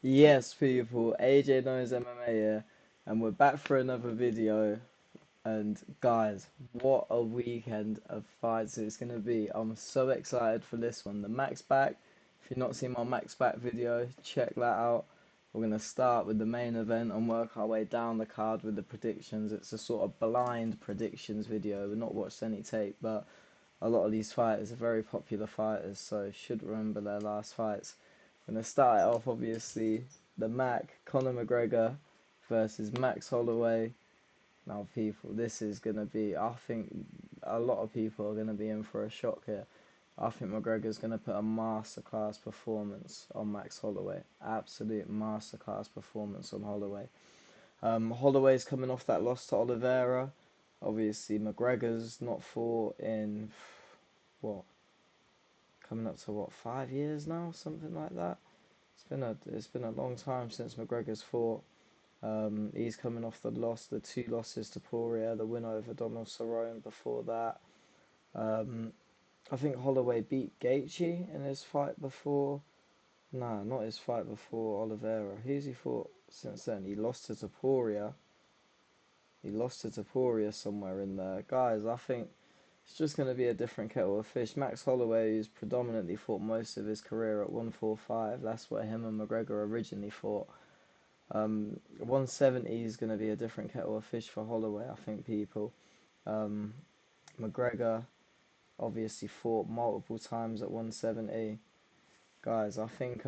Yes, people, AJ knows MMA here, and we're back for another video. And guys, what a weekend of fights it's gonna be! I'm so excited for this one. The Max back. If you've not seen my Max back video, check that out. We're gonna start with the main event and work our way down the card with the predictions. It's a sort of blind predictions video. We've not watched any tape, but a lot of these fighters are very popular fighters, so should remember their last fights. I'm going to start it off, obviously, the Conor McGregor versus Max Holloway. Now, people, this is going to be, I think a lot of people are going to be in for a shock here. I think McGregor's going to put a masterclass performance on Max Holloway. Absolute masterclass performance on Holloway. Holloway's coming off that loss to Oliveira. Obviously, McGregor's not fought in, what, coming up to what, 5 years now, something like that. It's been a long time since McGregor's fought. He's coming off the two losses to Poirier, the win over Donald Cerrone before that. I think Holloway beat Gaethje in his fight before. Nah, not his fight before Oliveira. Who's he fought since then? He lost to Poirier. He lost to Taporia somewhere in there. Guys, I think it's just going to be a different kettle of fish. Max Holloway, who's predominantly fought most of his career at 145, that's where him and McGregor originally fought. 170 is going to be a different kettle of fish for Holloway, I think, people. McGregor obviously fought multiple times at 170. Guys, I think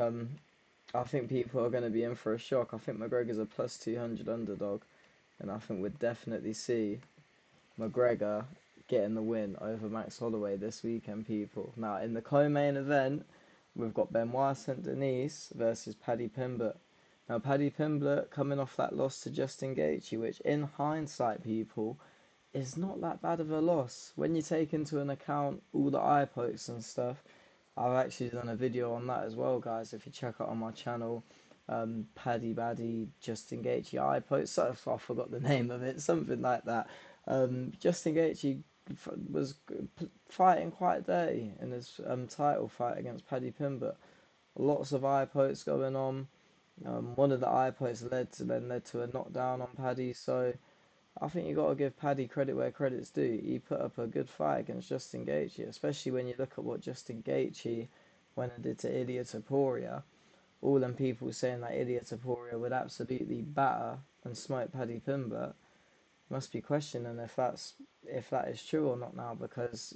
people are going to be in for a shock. I think McGregor's a plus 200 underdog. And I think we'd definitely see McGregor getting the win over Max Holloway this weekend, people. Now, in the co-main event, we've got Benoit Saint Denis versus Paddy Pimblett. Now, Paddy Pimblett coming off that loss to Justin Gaethje, which in hindsight, people, is not that bad of a loss. When you take into an account all the eye pokes and stuff, I've actually done a video on that as well, guys, if you check out on my channel. Paddy Baddy, Justin Gaethje eye post. So I forgot the name of it, something like that. Justin Gaethje was fighting quite dirty in his title fight against Paddy Pimblett. Lots of eye pokes going on. One of the eye pokes led to a knockdown on Paddy. So I think you got to give Paddy credit where credit's due. He put up a good fight against Justin Gaethje, especially when you look at what Justin Gaethje went and did to Ilia Topuria. All them people saying that Ilia Topuria would absolutely batter and smoke Paddy Pimblett must be questioning if that is true or not now, because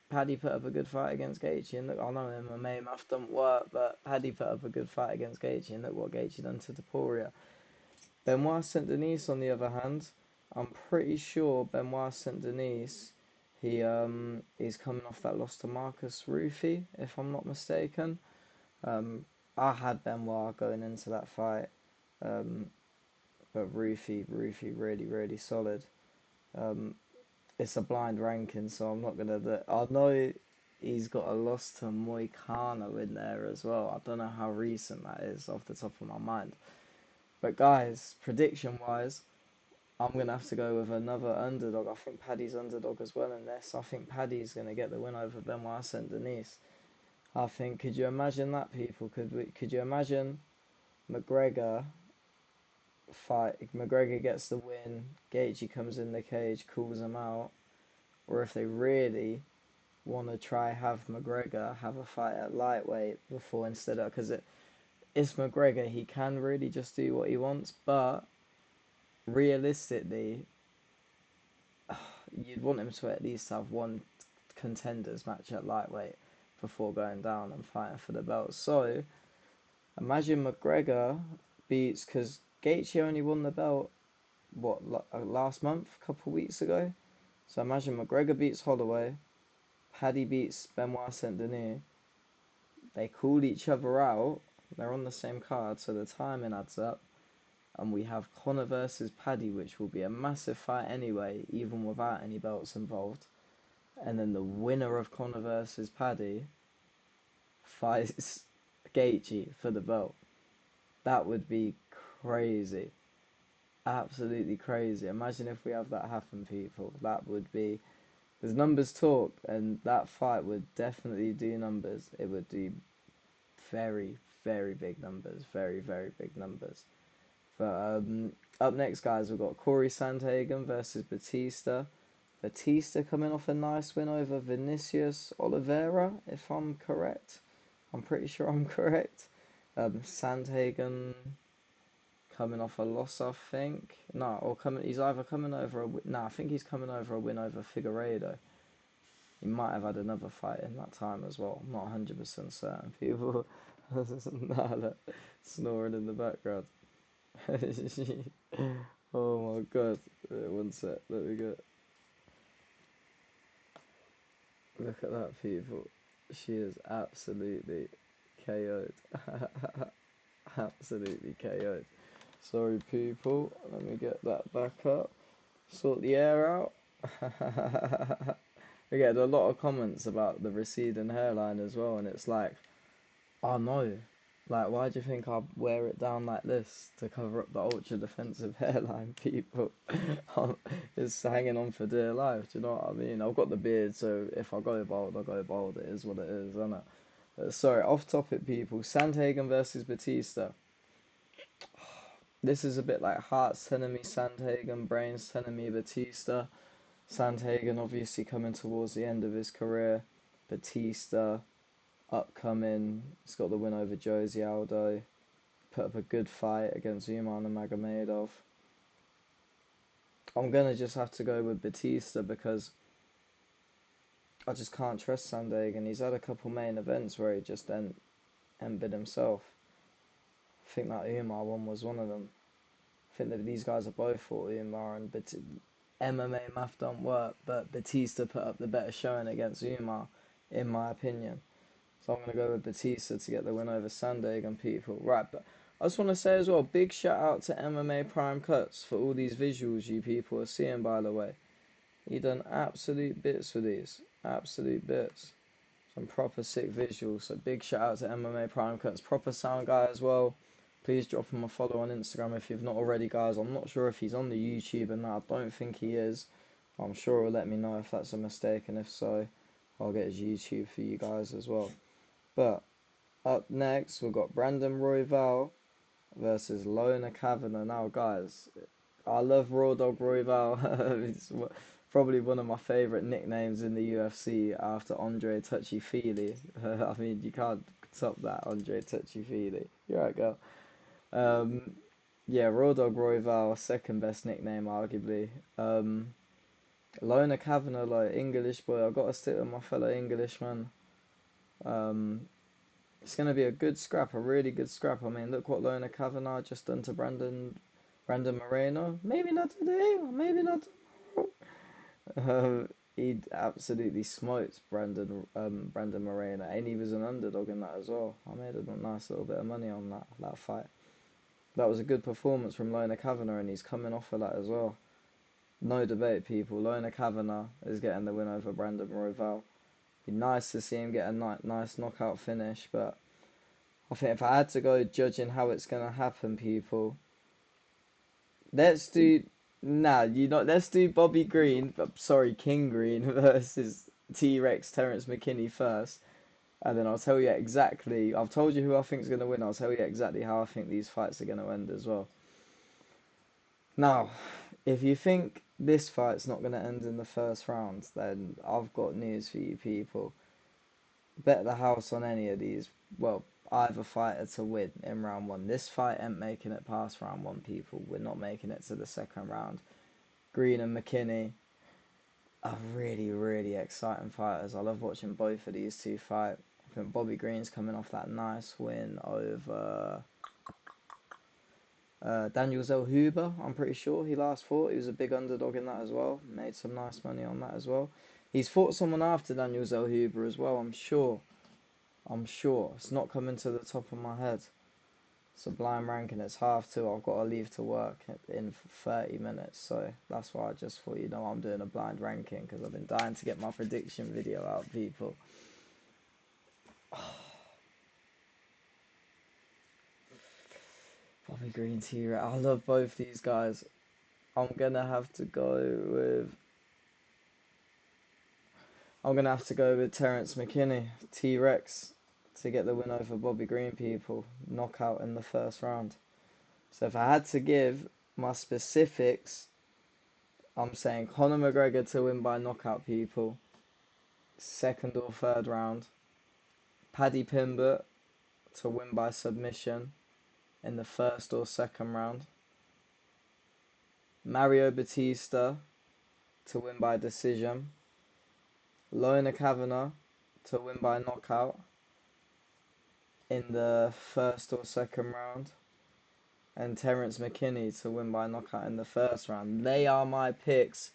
Paddy put up a good fight against Gaethje, and look, I know MMA math don't work, but Paddy put up a good fight against Gaethje, and look what Gaethje done to Topuria. Benoit Saint Denis, on the other hand, I'm pretty sure Benoit Saint Denis, he's coming off that loss to Marcus Rufi, if I'm not mistaken. I had Benoit going into that fight, but Rufi really, really solid. It's a blind ranking, so I'm not gonna. I know he's got a loss to Moicano in there as well. I don't know how recent that is off the top of my mind. But guys, prediction wise, I'm gonna have to go with another underdog. I think Paddy's underdog as well in this. I think Paddy's gonna get the win over Benoit Saint Denis. I think, could you imagine that, people? Could you imagine McGregor McGregor gets the win, Gaethje comes in the cage, calls him out, or if they really want to try have McGregor have a fight at lightweight before, instead of, because it's McGregor, he can really just do what he wants, but realistically, you'd want him to at least have one contenders match at lightweight before going down and fighting for the belt. So imagine McGregor beats, because Gaethje only won the belt what, last month, a couple of weeks ago. So imagine McGregor beats Holloway, Paddy beats Benoit Saint Denis. They call each other out. They're on the same card, so the timing adds up. And we have Conor versus Paddy, which will be a massive fight anyway, even without any belts involved. And then the winner of Conor versus Paddy fights Gaethje for the belt. That would be crazy. Absolutely crazy. Imagine if we have that happen, people. That would be... There's numbers talk, and that fight would definitely do numbers. It would do very, very big numbers, very, very big numbers. But up next, guys, we've got Corey Sandhagen versus Batista. Batista coming off a nice win over Vinicius Oliveira, if I'm correct. I'm pretty sure I'm correct. Sandhagen coming off a loss, I think. No, or coming. He's either coming over a. No, I think he's coming over a win over Figueiredo. He might have had another fight in that time as well. I'm not 100% certain. People, nah, look, snoring in the background. Oh my god! One sec. Let me go. Look at that, people. She is absolutely KO'd. Absolutely KO'd. Sorry, people. Let me get that back up. Sort the air out. We get a lot of comments about the receding hairline as well, and it's like, oh no, like why do you think I wear it down like this to cover up the ultra defensive hairline, people? It's hanging on for dear life. Do you know what I mean? I've got the beard, so if I go bald, I go bald. It is what it is, isn't it? Sorry, off topic, people. Sandhagen versus Batista. This is a bit like hearts telling me Sandhagen, brains telling me Batista. Sandhagen obviously coming towards the end of his career. Batista upcoming. He's got the win over Jose Aldo. Put up a good fight against Umar Nurmagomedov. I'm gonna just have to go with Batista because I just can't trust Sandhagen. He's had a couple main events where he just ended himself. I think that Umar one was one of them. I think that these guys are both fought Umar, and MMA math don't work, but Batista put up the better showing against Umar, in my opinion. So I'm going to go with Batista to get the win over Sandhagen, people. Right, but I just want to say as well, big shout out to MMA Prime Cuts for all these visuals you people are seeing, by the way. You done absolute bits for these. Absolute bits. Some proper sick visuals. So big shout out to MMA Prime Cuts. Proper sound guy as well. Please drop him a follow on Instagram if you've not already, guys. I'm not sure if he's on the YouTube and that. I don't think he is. I'm sure he'll let me know if that's a mistake, and if so, I'll get his YouTube for you guys as well. But up next, we've got Brandon Royval versus Lona Kavanagh. Now, guys, I love Raw Dog Royval. It's probably one of my favourite nicknames in the UFC after Andre Touchy Feely. I mean, you can't top that, Andre Touchy Feely. You're right, girl. Yeah, Raw Dog Royval, second best nickname, arguably. Lona Kavanagh, like English boy. I've got to stick with my fellow Englishman. It's going to be a good scrap, a really good scrap. I mean, look what Lona Kavanagh just done to Brandon Moreno. Maybe not today, maybe not tomorrow. He absolutely smoked Brandon Moreno, and he was an underdog in that as well. I made a nice little bit of money on that fight. That was a good performance from Lona Kavanagh, and he's coming off of that as well. No debate, people. Lona Kavanagh is getting the win over Brandon Royval. Be nice to see him get a nice knockout finish, but I think if I had to go judging how it's gonna happen, people, let's do let's do Bobby Green, sorry, King Green versus T-Rex Terrence McKinney first, and then I'll tell you exactly. I've told you who I think is gonna win. I'll tell you exactly how I think these fights are gonna end as well. Now, if you think this fight's not gonna end in the first round, then I've got news for you, people. Bet the house on any of these. Well, either fighter to win in round one. This fight ain't making it past round one, people. We're not making it to the second round. Green and McKinney are really, really exciting fighters. I love watching both of these two fight. I think Bobby Green's coming off that nice win over Daniel Zellhuber. I'm pretty sure he last fought. He was a big underdog in that as well. Made some nice money on that as well. He's fought someone after Daniel Zellhuber as well, I'm sure. It's not coming to the top of my head. It's a blind ranking. It's 2:30. I've got to leave to work in 30 minutes. So that's why I just thought, I'm doing a blind ranking because I've been dying to get my prediction video out, people. Bobby Green, T-Rex. I love both these guys. I'm going to have to go with Terrence McKinney, T-Rex. to get the win over Bobby Green, people. Knockout in the first round. So if I had to give my specifics, I'm saying Conor McGregor to win by knockout, people. Second or third round. Paddy Pimblett to win by submission in the first or second round. Mario Batista to win by decision. Lona Kavanagh to win by knockout in the first or second round. And Terence McKinney to win by knockout in the first round. They are my picks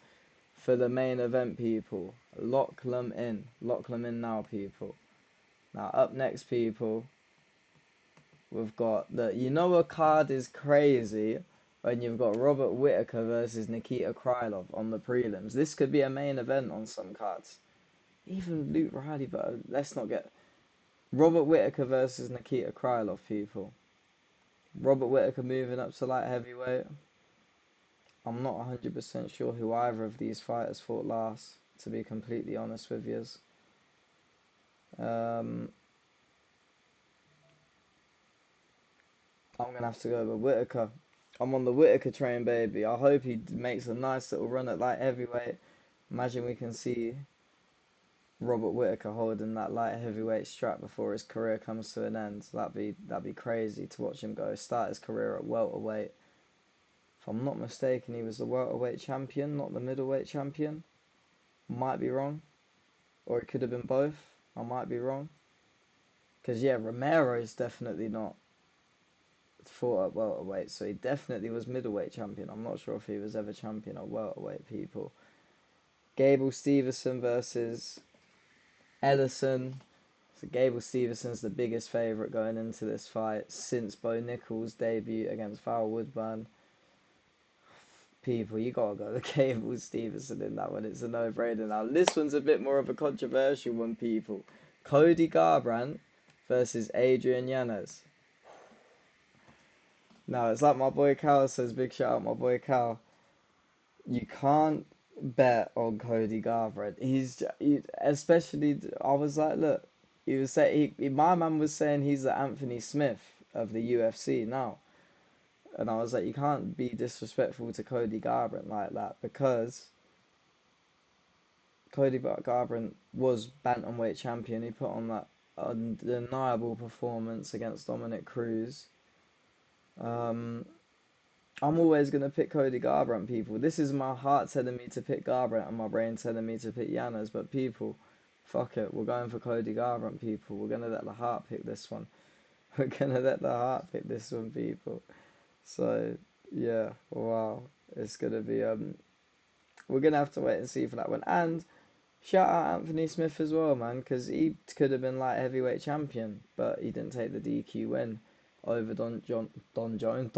for the main event, people. Lock them in. Lock them in now, people. Now, up next, people, we've got the... You know a card is crazy when you've got Robert Whittaker versus Nikita Krylov on the prelims. This could be a main event on some cards. Even Luke Riley, but let's not get... Robert Whittaker versus Nikita Krylov, people. Robert Whittaker moving up to light heavyweight. I'm not 100% sure who either of these fighters fought last, to be completely honest with you. I'm going to have to go with Whittaker. I'm on the Whittaker train, baby. I hope he makes a nice little run at light heavyweight. Imagine we can see Robert Whittaker holding that light heavyweight strap before his career comes to an end. That'd be crazy to watch him go. Start his career at welterweight. If I'm not mistaken, he was the welterweight champion, not the middleweight champion. Might be wrong. Or it could have been both. I might be wrong. Because, yeah, Romero's definitely not fought at welterweight. So he definitely was middleweight champion. I'm not sure if he was ever champion at welterweight, people. Gable Stevenson versus Ellison. So Gable Stevenson's the biggest favourite going into this fight since Bo Nickal's debut against Val Woodburn. People, you gotta go with Gable Stevenson in that one. It's a no-brainer. Now, this one's a bit more of a controversial one, people. Cody Garbrandt versus Adrian Yanez. Now, it's like my boy Cal says, big shout out my boy Cal. You can't bet on Cody Garbrandt. Especially, I was like, look, he was saying, my man was saying he's the Anthony Smith of the UFC now. And I was like, you can't be disrespectful to Cody Garbrandt like that, because Cody Garbrandt was bantamweight champion. He put on that undeniable performance against Dominic Cruz. I'm always going to pick Cody Garbrandt, people. This is my heart telling me to pick Garbrandt and my brain telling me to pick Yanez. But people, fuck it. We're going for Cody Garbrandt, people. We're going to let the heart pick this one. We're going to let the heart pick this one, people. So, yeah, wow. It's going to be... we're going to have to wait and see for that one. And shout out Anthony Smith as well, man, because he could have been light heavyweight champion, but he didn't take the DQ win over John Don Jones.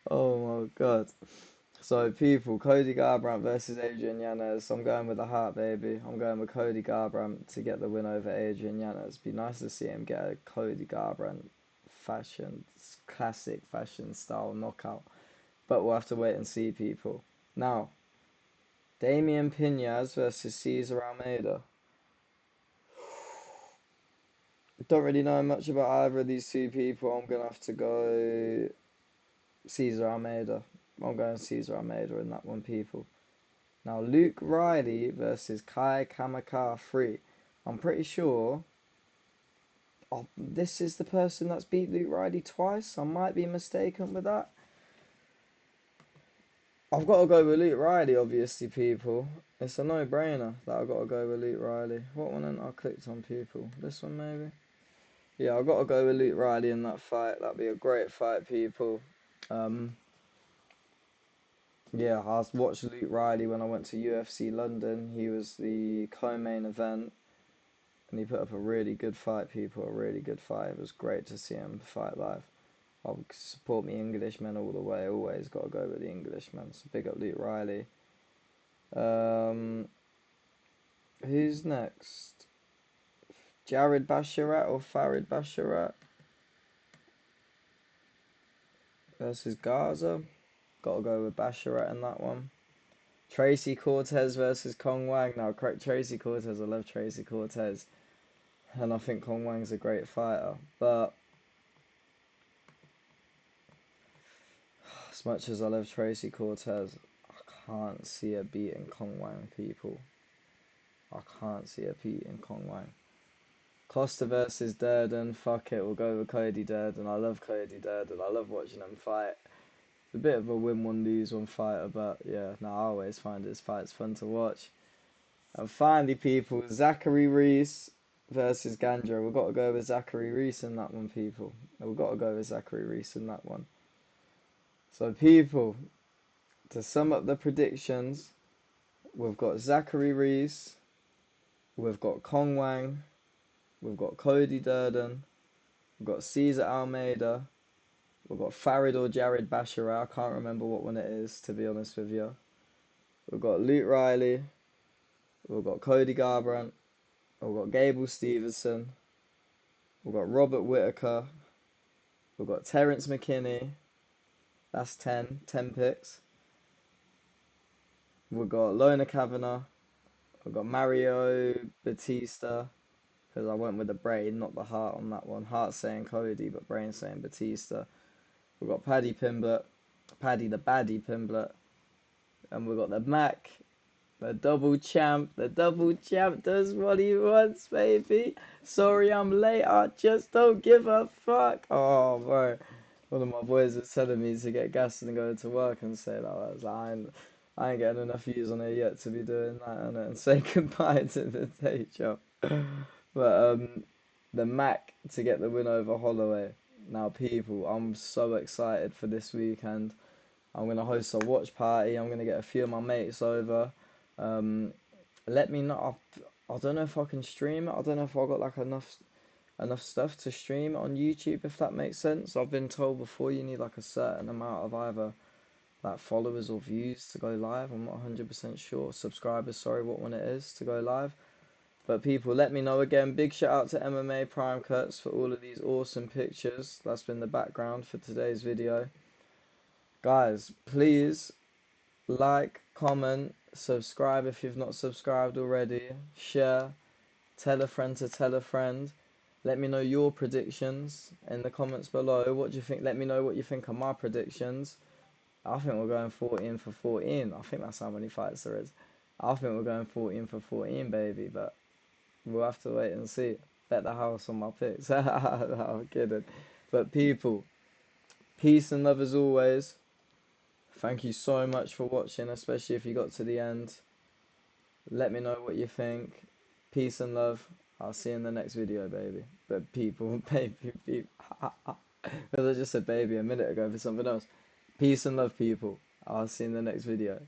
Oh my god. So people, Cody Garbrandt versus Adrian Yanez. I'm going with the heart, baby. I'm going with Cody Garbrandt to get the win over Adrian Yanez. Be nice to see him get a Cody Garbrandt classic fashion style knockout. But we'll have to wait and see, people. Now, Damian Pinaz versus Cesar Almeida. Don't really know much about either of these two people. I'm going to have to go Cesar Almeida. I'm going Cesar Almeida in that one, people. Now, Luke Riley versus Kai Kamikaze 3. I'm pretty sure this is the person that's beat Luke Riley twice. I might be mistaken with that. I've got to go with Luke Riley, obviously, people. It's a no-brainer that I've got to go with Luke Riley. What one I clicked on, people? This one, maybe? Yeah, I've got to go with Luke Riley in that fight. That'd be a great fight, people. Yeah, I watched Luke Riley when I went to UFC London. He was the co-main event, and he put up a really good fight, people. A really good fight. It was great to see him fight live. I'll support me Englishmen all the way. Always got to go with the Englishmen. So big up Luke Riley. Who's next? Jared Basharat or Farid Basharat versus Gaza. Got to go with Basharat in that one. Tracy Cortez versus Kong Wang. Now, correct, Tracy Cortez. I love Tracy Cortez, and I think Kong Wang's a great fighter. But as much as I love Tracy Cortez, I can't see her beating Kong Wang, people. I can't see her beating Kong Wang. Costa versus Durden. Fuck it, we'll go with Cody Durden. I love Cody Durden. I love watching them fight. It's a bit of a win one lose one fighter, but yeah, no, I always find his fights fun to watch. And finally, people, Zachary Reese versus Gandra. We've got to go with Zachary Reese in that one, people. We've got to go with Zachary Reese in that one. So, people, to sum up the predictions, we've got Zachary Reese, we've got Kong Wang, we've got Cody Durden, we've got Cesar Almeida, we've got Farid or Jared Bashara. I can't remember what one it is, to be honest with you. We've got Luke Riley, we've got Cody Garbrandt, we've got Gable Stevenson, we've got Robert Whittaker, we've got Terence McKinney. That's 10 picks. We've got Lona Kavanagh. We've got Mario Batista. Because I went with the brain, not the heart on that one. Heart saying Cody, but brain saying Batista. We've got Paddy Pimblett. Paddy the Baddie Pimblett. And we've got the Mac. The double champ. The double champ does what he wants, baby. Sorry I'm late. I just don't give a fuck. Oh, bro. One of my boys was telling me to get gas and go to work and say that. I was like, I ain't getting enough views on it yet to be doing that and say goodbye to the day job. But the Mac to get the win over Holloway. Now, people, I'm so excited for this weekend. I'm gonna host a watch party. I'm gonna get a few of my mates over. Um, Let me know. I don't know if I can stream it. I don't know if I got like enough stuff to stream it on YouTube, if that makes sense. I've been told before you need like a certain amount of either like followers or views to go live. I'm not 100% sure. Subscribers, sorry, what one it is to go live. But people, let me know again. Big shout out to MMA Prime Cuts for all of these awesome pictures. That's been the background for today's video. Guys, please like, comment, subscribe if you've not subscribed already. Share, tell a friend to tell a friend. Let me know your predictions in the comments below. What do you think? Let me know what you think of my predictions. I think we're going 14 for 14. I think that's how many fights there is. I think we're going 14 for 14, baby, but we'll have to wait and see. Bet the house on my picks. No, I'm kidding. But people, peace and love as always. Thank you so much for watching, especially if you got to the end. Let me know what you think. Peace and love. I'll see you in the next video, baby. But people, baby, people. Because I just said baby a minute ago for something else. Peace and love, people. I'll see you in the next video.